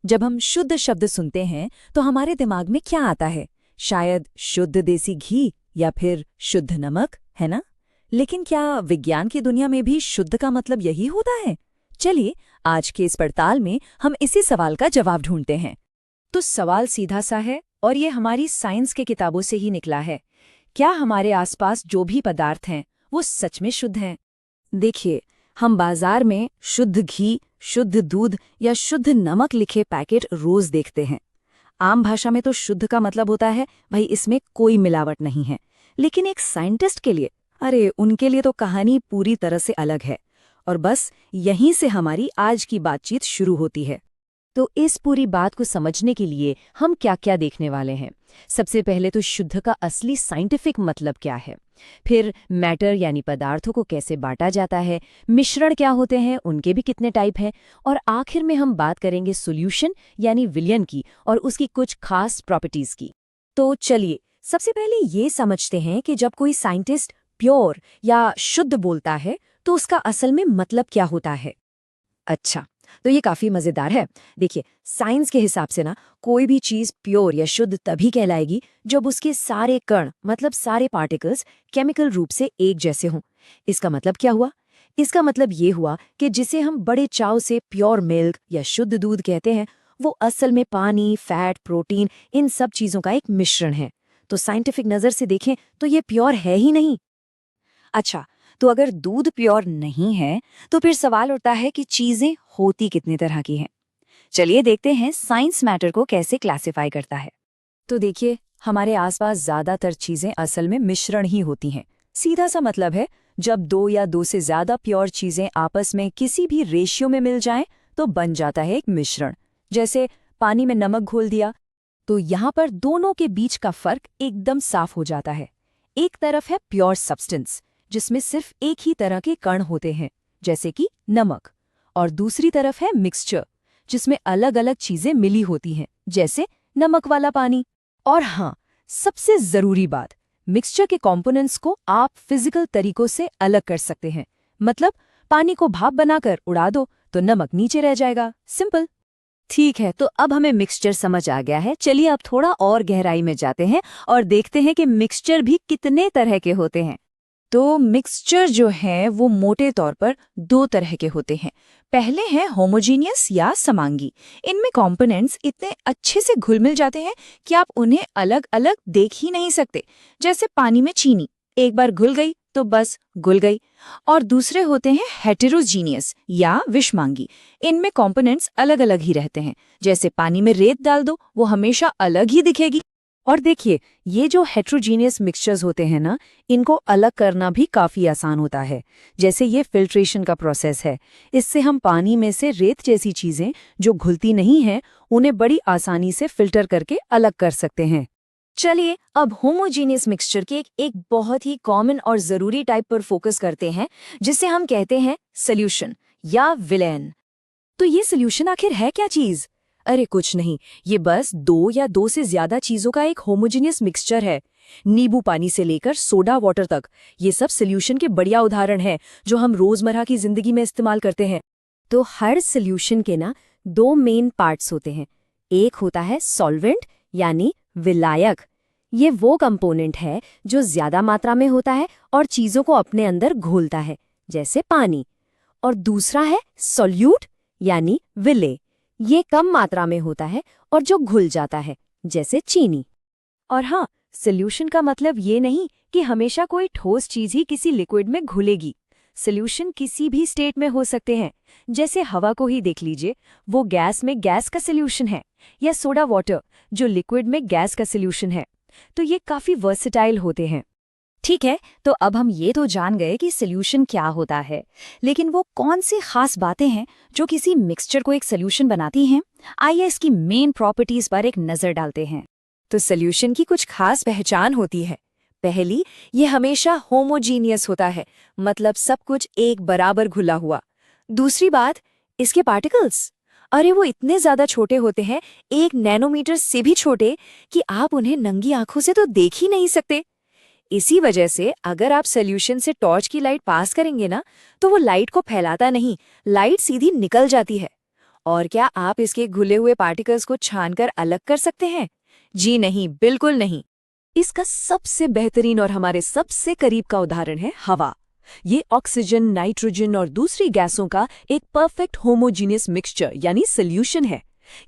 जब हम शुद्ध शब्द सुनते हैं तो हमारे दिमाग में क्या आता है? शायद शुद्ध देसी घी या फिर शुद्ध नमक, है ना? लेकिन क्या विज्ञान की दुनिया में भी शुद्ध का मतलब यही होता है? चलिए आज के इस पड़ताल में हम इसी सवाल का जवाब ढूंढते हैं। तो सवाल सीधा सा है और ये हमारी साइंस के किताबों से ही निकला है। क्या हमारे आसपास जो भी पदार्थ हैं वो सच में शुद्ध हैं? देखिए, हम बाजार में शुद्ध घी, शुद्ध दूध या शुद्ध नमक लिखे पैकेट रोज देखते हैं। आम भाषा में तो शुद्ध का मतलब होता है भाई इसमें कोई मिलावट नहीं है। लेकिन एक साइंटिस्ट के लिए, अरे उनके लिए तो कहानी पूरी तरह से अलग है। और बस यहीं से हमारी आज की बातचीत शुरू होती है। तो इस पूरी बात को समझने के लिए हम क्या क्या देखने वाले हैं? सबसे पहले तो शुद्ध का असली साइंटिफिक मतलब क्या है, फिर मैटर यानी पदार्थों को कैसे बांटा जाता है, मिश्रण क्या होते हैं, उनके भी कितने टाइप हैं, और आखिर में हम बात करेंगे सॉल्यूशन यानी विलयन की और उसकी कुछ खास प्रॉपर्टीज की। तो चलिए सबसे पहले ये समझते हैं कि जब कोई साइंटिस्ट प्योर या शुद्ध बोलता है तो उसका असल में मतलब क्या होता है। अच्छा, तो ये काफी मजेदार है। देखिए, साइंस के हिसाब से ना कोई भी चीज प्योर या शुद्ध तभी कहलाएगी जब उसके सारे कण मतलब सारे पार्टिकल्स केमिकल रूप से एक जैसे हों। इसका मतलब क्या हुआ? इसका मतलब ये हुआ कि जिसे हम बड़े चाव से प्योर मिल्क या शुद्ध दूध कहते हैं वो असल में पानी, फैट, प्रोटीन, इन सब चीजों का एक मिश्रण है। तो साइंटिफिक नजर से देखें तो ये प्योर है ही नहीं। अच्छा, तो अगर दूध प्योर नहीं है तो फिर सवाल उठता है कि चीजें होती कितने तरह की हैं। चलिए देखते हैं साइंस मैटर को कैसे क्लासिफाई करता है। तो देखिए, हमारे आसपास ज्यादातर चीजें असल में मिश्रण ही होती हैं। सीधा सा मतलब है, जब दो या दो से ज्यादा प्योर चीजें आपस में किसी भी रेशियो में मिल जाएं तो बन जाता है एक मिश्रण। जैसे पानी में नमक घोल दिया तो यहाँ पर दोनों के बीच का फर्क एकदम साफ हो जाता है। एक तरफ है प्योर सब्सटेंस जिसमें सिर्फ एक ही तरह के कण होते हैं जैसे कि नमक, और दूसरी तरफ है मिक्सचर जिसमें अलग अलग चीजें मिली होती हैं जैसे नमक वाला पानी। और हाँ, सबसे जरूरी बात, मिक्सचर के कंपोनेंट्स को आप फिजिकल तरीकों से अलग कर सकते हैं। मतलब पानी को भाप बनाकर उड़ा दो तो नमक नीचे रह जाएगा, सिंपल। ठीक है, तो अब हमें मिक्सचर समझ आ गया है। चलिए अब थोड़ा और गहराई में जाते हैं और देखते हैं कि मिक्सचर भी कितने तरह के होते हैं। तो मिक्सचर जो है वो मोटे तौर पर दो तरह के होते हैं। पहले हैं होमोजीनियस या समांगी। इनमें कंपोनेंट्स इतने अच्छे से घुल मिल जाते हैं कि आप उन्हें अलग अलग देख ही नहीं सकते। जैसे पानी में चीनी, एक बार घुल गई तो बस घुल गई। और दूसरे होते हैं हेटेरोजीनियस या विषमांगी। इनमें कंपोनेंट्स अलग अलग ही रहते हैं। जैसे पानी में रेत डाल दो, वो हमेशा अलग ही दिखेगी। और देखिए, ये जो हेट्रोजीनियस मिक्सचर्स होते हैं ना, इनको अलग करना भी काफ़ी आसान होता है। जैसे ये फिल्ट्रेशन का प्रोसेस है। इससे हम पानी में से रेत जैसी चीज़ें जो घुलती नहीं हैं उन्हें बड़ी आसानी से फिल्टर करके अलग कर सकते हैं। चलिए अब होमोजीनियस मिक्सचर के एक बहुत ही कॉमन और ज़रूरी टाइप पर फोकस करते हैं जिसे हम कहते हैं सॉल्यूशन या विलेन। तो ये सॉल्यूशन आखिर है क्या चीज़? अरे कुछ नहीं, ये बस दो या दो से ज्यादा चीजों का एक होमोजेनियस मिक्सचर है। नींबू पानी से लेकर सोडा वाटर तक ये सब सॉल्यूशन के बढ़िया उदाहरण हैं जो हम रोजमर्रा की जिंदगी में इस्तेमाल करते हैं। तो हर सॉल्यूशन के ना दो मेन पार्ट्स होते हैं। एक होता है सॉल्वेंट यानी विलायक। ये वो कंपोनेंट है जो ज्यादा मात्रा में होता है और चीजों को अपने अंदर घोलता है जैसे पानी। और दूसरा है सॉल्यूट यानी विले। ये कम मात्रा में होता है और जो घुल जाता है जैसे चीनी। और हाँ, सॉल्यूशन का मतलब ये नहीं कि हमेशा कोई ठोस चीज ही किसी लिक्विड में घुलेगी। सॉल्यूशन किसी भी स्टेट में हो सकते हैं। जैसे हवा को ही देख लीजिए, वो गैस में गैस का सॉल्यूशन है, या सोडा वाटर जो लिक्विड में गैस का सॉल्यूशन है। तो ये काफी वर्सेटाइल होते हैं। ठीक है, तो अब हम ये तो जान गए कि सॉल्यूशन क्या होता है, लेकिन वो कौन सी खास बातें हैं जो किसी मिक्सचर को एक सॉल्यूशन बनाती हैं? आइए इसकी मेन प्रॉपर्टीज पर एक नजर डालते हैं। तो सॉल्यूशन की कुछ खास पहचान होती है। पहली, ये हमेशा होमोजीनियस होता है, मतलब सब कुछ एक बराबर घुला हुआ। दूसरी बात, इसके पार्टिकल्स, अरे वो इतने ज्यादा छोटे होते हैं, 1 नैनोमीटर से भी छोटे, कि आप उन्हें नंगी आंखों से तो देख ही नहीं सकते। इसी वजह से अगर आप सॉल्यूशन से टॉर्च की लाइट पास करेंगे ना, तो वो लाइट को फैलाता नहीं, लाइट सीधी निकल जाती है। और क्या आप इसके घुले हुए पार्टिकल्स को छानकर अलग कर सकते हैं? जी नहीं, बिल्कुल नहीं। इसका सबसे बेहतरीन और हमारे सबसे करीब का उदाहरण है हवा। ये ऑक्सीजन, नाइट्रोजन और दूसरी गैसों का एक परफेक्ट होमोजीनियस मिक्सचर यानी सॉल्यूशन है।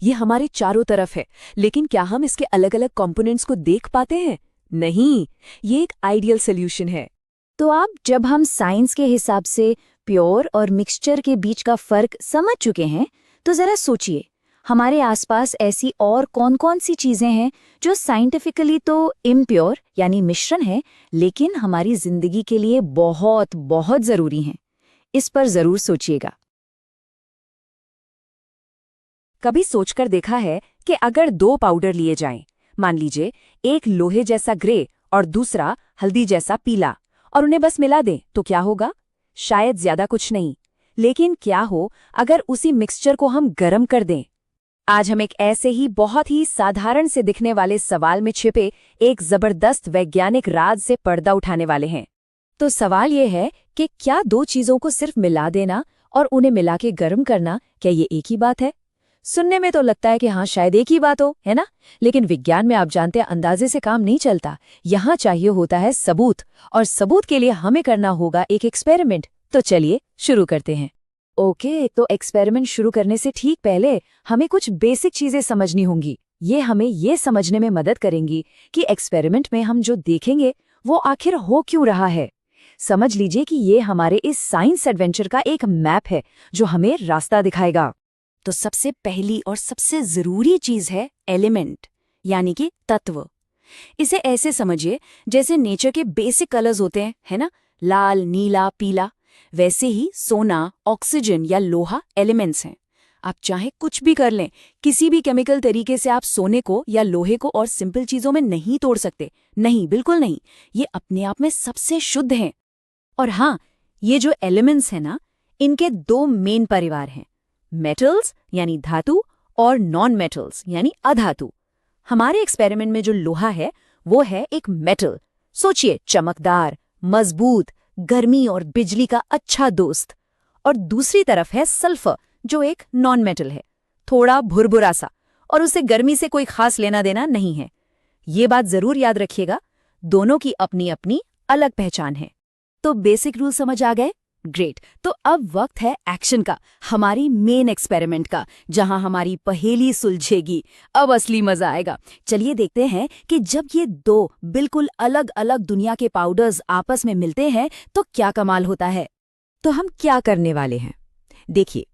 ये हमारे चारों तरफ है, लेकिन क्या हम इसके अलग अलग कंपोनेंट्स को देख पाते हैं? नहीं, ये एक आइडियल सॉल्यूशन है। तो आप जब हम साइंस के हिसाब से प्योर और मिक्सचर के बीच का फर्क समझ चुके हैं, तो जरा सोचिए, हमारे आसपास ऐसी और कौन-कौन सी चीजें हैं जो साइंटिफिकली तो इम्प्योर यानी मिश्रण है, लेकिन हमारी जिंदगी के लिए बहुत बहुत जरूरी हैं। इस पर जरूर सोचिएगा। कभी सोचकर देखा है कि अगर दो पाउडर लिए जाएं, मान लीजिए एक लोहे जैसा ग्रे और दूसरा हल्दी जैसा पीला, और उन्हें बस मिला दें तो क्या होगा? शायद ज्यादा कुछ नहीं। लेकिन क्या हो अगर उसी मिक्सचर को हम गर्म कर दें? आज हम एक ऐसे ही बहुत ही साधारण से दिखने वाले सवाल में छिपे एक जबरदस्त वैज्ञानिक राज से पर्दा उठाने वाले हैं। तो सवाल ये है कि क्या दो चीजों को सिर्फ मिला देना और उन्हें मिला के गर्म करना, क्या ये एक ही बात है? सुनने में तो लगता है कि हाँ शायद एक ही बात हो, है ना? लेकिन विज्ञान में आप जानते हैं अंदाजे से काम नहीं चलता। यहाँ चाहिए होता है सबूत, और सबूत के लिए हमें करना होगा एक एक्सपेरिमेंट। तो चलिए शुरू करते हैं। ओके, तो एक्सपेरिमेंट शुरू करने से ठीक पहले हमें कुछ बेसिक चीजें समझनी होंगी। ये हमें ये समझने में मदद करेंगी कि एक्सपेरिमेंट में हम जो देखेंगे वो आखिर हो क्यों रहा है। समझ लीजिए कि ये हमारे इस साइंस एडवेंचर का एक मैप है जो हमें रास्ता दिखाएगा। तो सबसे पहली और सबसे जरूरी चीज है एलिमेंट, यानी कि तत्व। इसे ऐसे समझिए जैसे नेचर के बेसिक कलर्स होते हैं, है ना? लाल, नीला, पीला। वैसे ही सोना, ऑक्सीजन या लोहा एलिमेंट्स हैं। आप चाहे कुछ भी कर लें, किसी भी केमिकल तरीके से आप सोने को या लोहे को और सिंपल चीजों में नहीं तोड़ सकते। नहीं, बिल्कुल नहीं। ये अपने आप में सबसे शुद्ध हैं। और हाँ, ये जो एलिमेंट्स हैं ना, इनके दो मेन परिवार हैं, मेटल्स यानी धातु और नॉन मेटल्स यानी अधातु। हमारे एक्सपेरिमेंट में जो लोहा है वो है एक मेटल। सोचिए, चमकदार, मजबूत, गर्मी और बिजली का अच्छा दोस्त। और दूसरी तरफ है सल्फर, जो एक नॉन मेटल है, थोड़ा भुरभुरा सा, और उसे गर्मी से कोई खास लेना देना नहीं है। ये बात जरूर याद रखिएगा, दोनों की अपनी अपनी अलग पहचान है। तो बेसिक रूल समझ आ गए? ग्रेट। तो अब वक्त है एक्शन का, हमारी मेन एक्सपेरिमेंट का, जहां हमारी पहेली सुलझेगी। अब असली मजा आएगा। चलिए देखते हैं कि जब ये दो बिल्कुल अलग अलग दुनिया के पाउडर्स आपस में मिलते हैं तो क्या कमाल होता है। तो हम क्या करने वाले हैं? देखिए,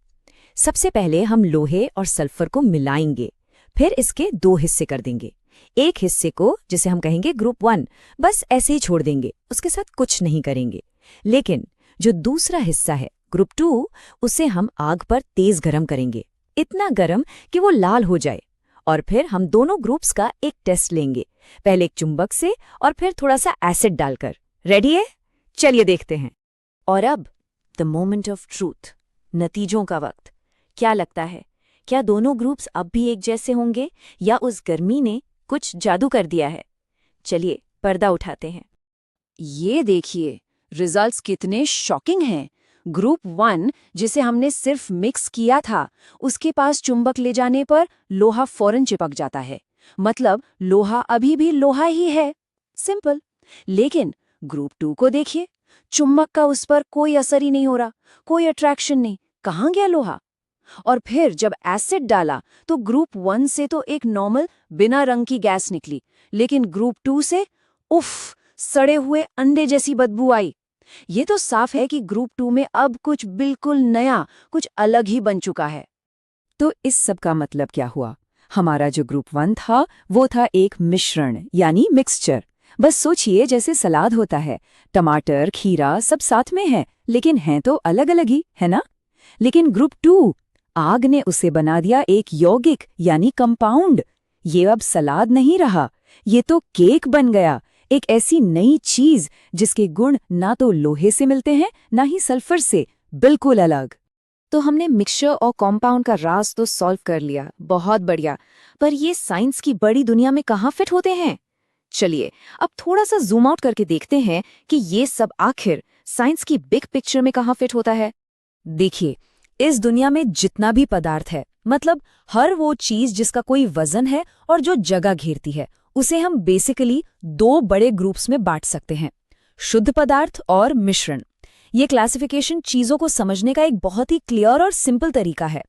सबसे पहले हम लोहे और सल्फर को मिलाएंगे, फिर इसके दो हिस्से कर देंगे। एक हिस्से को, जिसे हम कहेंगे ग्रुप 1, बस ऐसे ही छोड़ देंगे, उसके साथ कुछ नहीं करेंगे। लेकिन जो दूसरा हिस्सा है ग्रुप 2, उसे हम आग पर तेज गरम करेंगे, इतना गरम कि वो लाल हो जाए। और फिर हम दोनों ग्रुप्स का एक टेस्ट लेंगे, पहले एक चुंबक से और फिर थोड़ा सा एसिड डालकर। रेडी है? चलिए देखते हैं। और अब द मोमेंट ऑफ ट्रूथ, नतीजों का वक्त। क्या लगता है, क्या दोनों ग्रुप्स अब भी एक जैसे होंगे या उस गर्मी ने कुछ जादू कर दिया है? चलिए पर्दा उठाते हैं। ये देखिए, रिजल्ट्स कितने शॉकिंग हैं। ग्रुप 1, जिसे हमने सिर्फ मिक्स किया था, उसके पास चुंबक ले जाने पर लोहा फौरन चिपक जाता है। मतलब लोहा अभी भी लोहा ही है, सिंपल। लेकिन ग्रुप 2 को देखिए, चुंबक का उस पर कोई असर ही नहीं हो रहा, कोई अट्रैक्शन नहीं। कहाँ गया लोहा? और फिर जब एसिड डाला तो ग्रुप 1 से तो एक नॉर्मल बिना रंग की गैस निकली, लेकिन ग्रुप 2 से उफ, सड़े हुए अंडे जैसी बदबू आई। ये तो साफ है कि ग्रुप 2 में अब कुछ बिल्कुल नया, कुछ अलग ही बन चुका है। तो इस सब का मतलब क्या हुआ? हमारा जो ग्रुप 1 था वो था एक मिश्रण यानी मिक्सचर। बस सोचिए जैसे सलाद होता है, टमाटर, खीरा सब साथ में है, लेकिन हैं तो अलग अलग ही, है ना? लेकिन ग्रुप 2, आग ने उसे बना दिया एक यौगिक यानी कंपाउंड। ये अब सलाद नहीं रहा, ये तो केक बन गया, एक ऐसी नई चीज जिसके गुण ना तो लोहे से मिलते हैं ना ही सल्फर से, बिल्कुल अलग। तो हमने मिक्सचर और कंपाउंड का राज तो सॉल्व कर लिया, बहुत बढ़िया। पर ये साइंस की बड़ी दुनिया में कहाँ फिट होते हैं? चलिए अब थोड़ा सा जूम आउट करके देखते हैं कि ये सब आखिर साइंस की बिग पिक्चर में कहाँ फिट होता है। देखिए, इस दुनिया में जितना भी पदार्थ है, मतलब हर वो चीज जिसका कोई वजन है और जो जगह घेरती है, उसे हम बेसिकली दो बड़े ग्रुप्स में बांट सकते हैं, शुद्ध पदार्थ और मिश्रण। ये क्लासिफिकेशन चीजों को समझने का एक बहुत ही क्लियर और सिंपल तरीका है।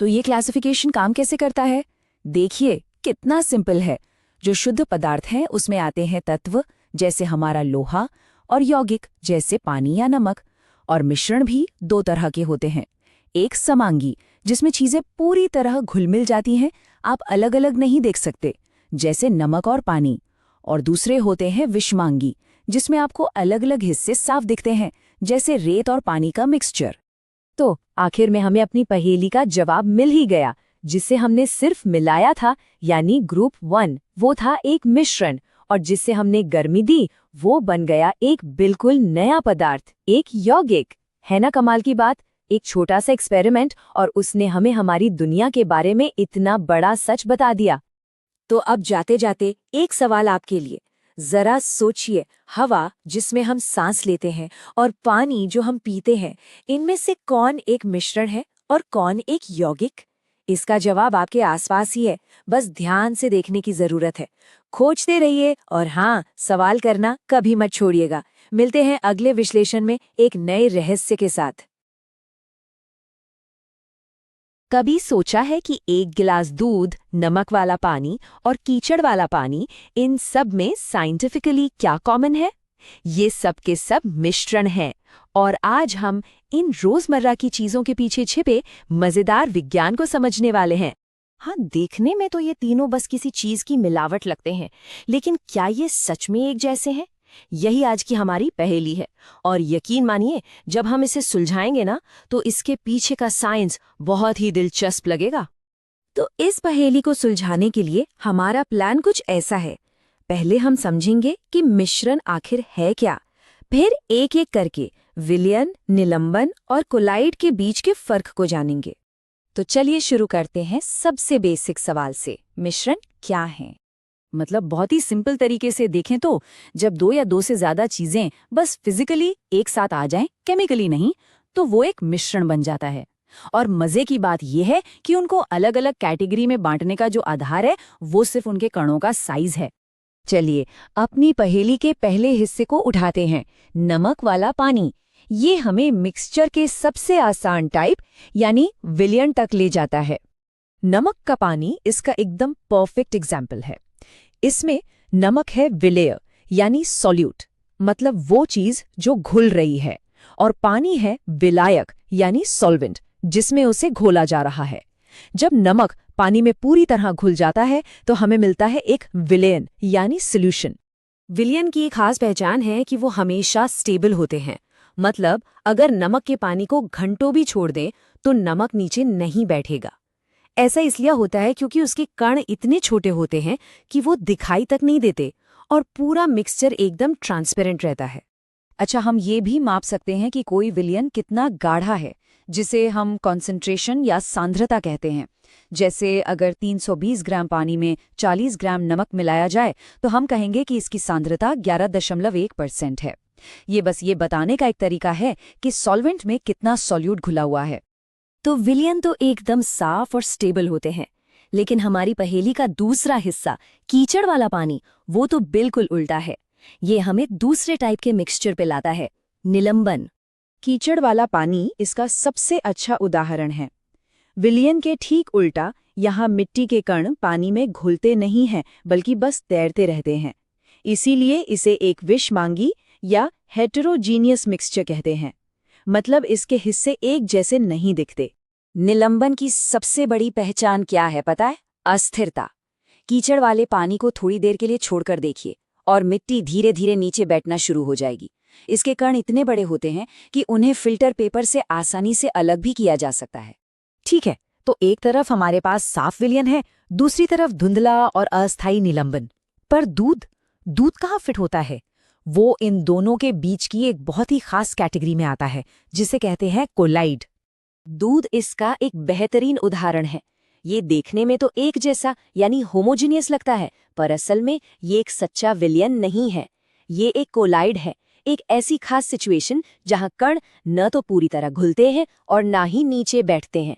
तो ये क्लासिफिकेशन काम कैसे करता है? देखिए कितना सिंपल है। जो शुद्ध पदार्थ हैं उसमें आते हैं तत्व जैसे हमारा लोहा, और यौगिक जैसे पानी या नमक। और मिश्रण भी दो तरह के होते हैं, एक समांगी जिसमें चीजें पूरी तरह घुल-मिल जाती हैं, आप अलग अलग नहीं देख सकते, जैसे नमक और पानी। और दूसरे होते हैं विषमांगी, जिसमें आपको अलग अलग हिस्से साफ दिखते हैं, जैसे रेत और पानी का मिक्सचर। तो आखिर में हमें अपनी पहेली का जवाब मिल ही गया। जिसे हमने सिर्फ मिलाया था, यानी ग्रुप 1, वो था एक मिश्रण, और जिससे हमने गर्मी दी वो बन गया एक बिल्कुल नया पदार्थ, एक यौगिक। है ना कमाल की बात? एक छोटा सा एक्सपेरिमेंट और उसने हमें हमारी दुनिया के बारे में इतना बड़ा सच बता दिया। तो अब जाते जाते एक सवाल आपके लिए। जरा सोचिए, हवा जिसमें हम सांस लेते हैं और पानी जो हम पीते हैं, इनमें से कौन एक मिश्रण है और कौन एक यौगिक? इसका जवाब आपके आसपास ही है, बस ध्यान से देखने की जरूरत है। खोजते रहिए और हाँ, सवाल करना कभी मत छोड़िएगा। मिलते हैं अगले विश्लेषण में एक नए रहस्य के साथ। कभी सोचा है कि एक गिलास दूध, नमक वाला पानी और कीचड़ वाला पानी, इन सब में साइंटिफिकली क्या कॉमन है? ये सब के सब मिश्रण हैं, और आज हम इन रोजमर्रा की चीजों के पीछे छिपे मजेदार विज्ञान को समझने वाले हैं। हाँ, देखने में तो ये तीनों बस किसी चीज की मिलावट लगते हैं, लेकिन क्या ये सच में एक जैसे हैं? यही आज की हमारी पहेली है, और यकीन मानिए जब हम इसे सुलझाएंगे ना, तो इसके पीछे का साइंस बहुत ही दिलचस्प लगेगा। तो इस पहेली को सुलझाने के लिए हमारा प्लान कुछ ऐसा है। पहले हम समझेंगे कि मिश्रण आखिर है क्या, फिर एक एक करके विलयन, निलंबन और कोलाइड के बीच के फर्क को जानेंगे। तो चलिए शुरू करते हैं सबसे बेसिक सवाल से। मिश्रण क्या है? मतलब बहुत ही सिंपल तरीके से देखें तो जब दो या दो से ज्यादा चीजें बस फिजिकली एक साथ आ जाएं, केमिकली नहीं, तो वो एक मिश्रण बन जाता है। और मजे की बात यह है कि उनको अलग अलग कैटेगरी में बांटने का जो आधार है वो सिर्फ उनके कणों का साइज है। चलिए अपनी पहेली के पहले हिस्से को उठाते हैं, नमक वाला पानी। ये हमें मिक्सचर के सबसे आसान टाइप यानी विलयन तक ले जाता है। नमक का पानी इसका एकदम परफेक्ट एग्जाम्पल है। इसमें नमक है विलेय यानी सॉल्यूट, मतलब वो चीज जो घुल रही है, और पानी है विलायक यानी सॉल्वेंट, जिसमें उसे घोला जा रहा है। जब नमक पानी में पूरी तरह घुल जाता है तो हमें मिलता है एक विलयन यानी सॉल्यूशन। विलयन की एक खास पहचान है कि वो हमेशा स्टेबल होते हैं, मतलब अगर नमक के पानी को घंटों भी छोड़ दें तो नमक नीचे नहीं बैठेगा। ऐसा इसलिए होता है क्योंकि उसके कण इतने छोटे होते हैं कि वो दिखाई तक नहीं देते, और पूरा मिक्सचर एकदम ट्रांसपेरेंट रहता है। अच्छा, हम ये भी माप सकते हैं कि कोई विलयन कितना गाढ़ा है, जिसे हम कॉन्सेंट्रेशन या सांद्रता कहते हैं। जैसे अगर 320 ग्राम पानी में 40 ग्राम नमक मिलाया जाए तो हम कहेंगे कि इसकी सांद्रता 11.1% है। ये बस ये बताने का एक तरीका है कि सॉल्वेंट में कितना सॉल्यूट घुला हुआ है। तो विलयन तो एकदम साफ और स्टेबल होते हैं, लेकिन हमारी पहेली का दूसरा हिस्सा, कीचड़ वाला पानी, वो तो बिल्कुल उल्टा है। ये हमें दूसरे टाइप के मिक्सचर पे लाता है, निलंबन। कीचड़ वाला पानी इसका सबसे अच्छा उदाहरण है। विलयन के ठीक उल्टा, यहाँ मिट्टी के कण पानी में घुलते नहीं हैं, बल्कि बस तैरते रहते हैं। इसीलिए इसे एक विषमांगी या हेटेरोजीनियस मिक्सचर कहते हैं, मतलब इसके हिस्से एक जैसे नहीं दिखते। निलंबन की सबसे बड़ी पहचान क्या है पता है? अस्थिरता। कीचड़ वाले पानी को थोड़ी देर के लिए छोड़कर देखिए और मिट्टी धीरे धीरे नीचे बैठना शुरू हो जाएगी। इसके कण इतने बड़े होते हैं कि उन्हें फिल्टर पेपर से आसानी से अलग भी किया जा सकता है। ठीक है, तो एक तरफ हमारे पास साफ विलयन है, दूसरी तरफ धुंधला और अस्थायी निलंबन। पर दूध कहाँ फिट होता है? वो इन दोनों के बीच की एक बहुत ही खास कैटेगरी में आता है, जिसे कहते हैं कोलाइड। दूध इसका एक बेहतरीन उदाहरण है। ये देखने में तो एक जैसा यानी होमोजीनियस लगता है, पर असल में ये एक सच्चा विलयन नहीं है। ये एक कोलाइड है, एक ऐसी खास सिचुएशन जहां कण न तो पूरी तरह घुलते हैं और ना ही नीचे बैठते हैं।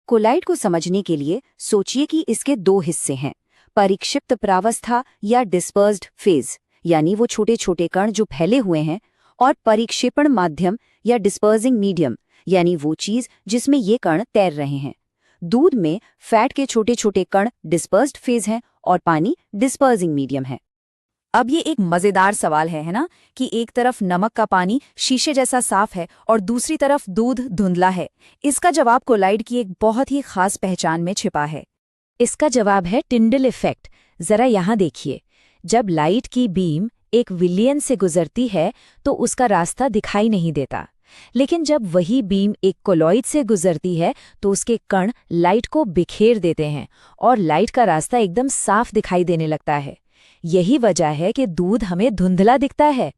कोलाइड को समझने के लिए सोचिए कि इसके दो हिस्से हैं, परिक्षिप्त प्रावस्था या डिस्पर्स्ड फेज, यानी वो छोटे छोटे कण जो फैले हुए हैं, और परिक्षेपण माध्यम या डिस्पर्सिंग मीडियम, यानी वो चीज जिसमें ये कण तैर रहे हैं। दूध में फैट के छोटे छोटे कण डिस्पर्स्ड फेज हैं और पानी डिस्पर्सिंग मीडियम है। अब ये एक मजेदार सवाल है ना, कि एक तरफ नमक का पानी शीशे जैसा साफ है और दूसरी तरफ दूध धुंधला है। इसका जवाब कोलाइड की एक बहुत ही खास पहचान में छिपा है। इसका जवाब है टिंडल इफेक्ट। जरा यहाँ देखिए, जब लाइट की बीम एक विलयन से गुजरती है तो उसका रास्ता दिखाई नहीं देता, लेकिन जब वही बीम एक कोलॉइड से गुजरती है तो उसके कण लाइट को बिखेर देते हैं और लाइट का रास्ता एकदम साफ दिखाई देने लगता है। यही वजह है कि दूध हमें धुंधला दिखता है।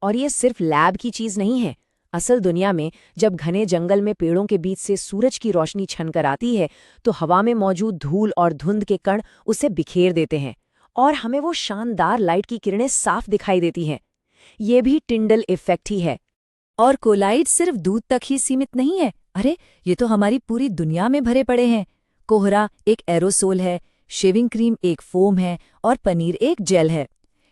और ये सिर्फ लैब की चीज नहीं है। असल दुनिया में जब घने जंगल में पेड़ों के बीच से सूरज की रोशनी छनकर आती है तो हवा में मौजूद धूल और धुंध के कण उसे बिखेर देते हैं और हमें वो शानदार लाइट की किरणें साफ दिखाई देती हैं। ये भी टिंडल इफेक्ट ही है। और कोलाइड सिर्फ दूध तक ही सीमित नहीं है। अरे, ये तो हमारी पूरी दुनिया में भरे पड़े हैं। कोहरा एक एरोसोल है, शेविंग क्रीम एक फोम है और पनीर एक जेल है।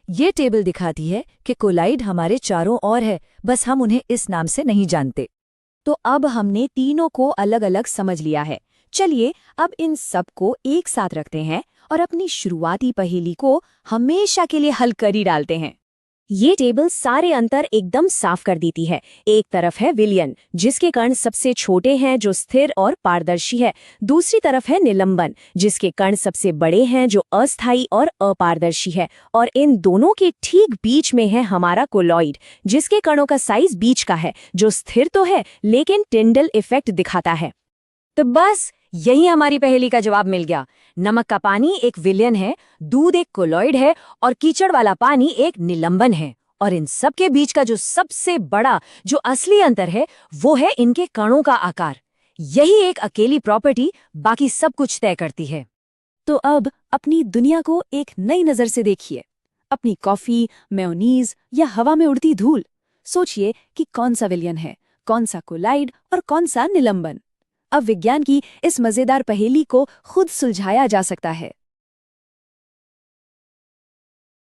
ये टेबल दिखाती है कि कोलाइड हमारे चारों ओर है, बस हम उन्हें इस नाम से नहीं जानते। तो अब हमने तीनों को अलग अलग समझ लिया है। चलिए अब इन सब को एक साथ रखते हैं और अपनी शुरुआती पहेली को हमेशा के लिए हल कर ही डालते हैं। ये टेबल सारे अंतर एकदम साफ कर देती है। एक तरफ है विलयन, जिसके कण सबसे छोटे हैं, जो स्थिर और पारदर्शी है। दूसरी तरफ है निलंबन, जिसके कण सबसे बड़े हैं, जो अस्थायी और अपारदर्शी है। और इन दोनों के ठीक बीच में है हमारा कोलॉइड, जिसके कणों का साइज बीच का है, जो स्थिर तो है लेकिन टिंडल इफेक्ट दिखाता है। तो बस यही हमारी पहेली का जवाब मिल गया। नमक का पानी एक विलयन है, दूध एक कोलॉइड है और कीचड़ वाला पानी एक निलंबन है। और इन सब के बीच का जो सबसे बड़ा, जो असली अंतर है, वो है इनके कणों का आकार। यही एक अकेली प्रॉपर्टी बाकी सब कुछ तय करती है। तो अब अपनी दुनिया को एक नई नजर से देखिए। अपनी कॉफी, मेयोनीज या हवा में उड़ती धूल। सोचिए कि कौन सा विलयन है, कौन सा कोलाइड और कौन सा निलंबन। अब विज्ञान की इस मजेदार पहेली को खुद सुलझाया जा सकता है।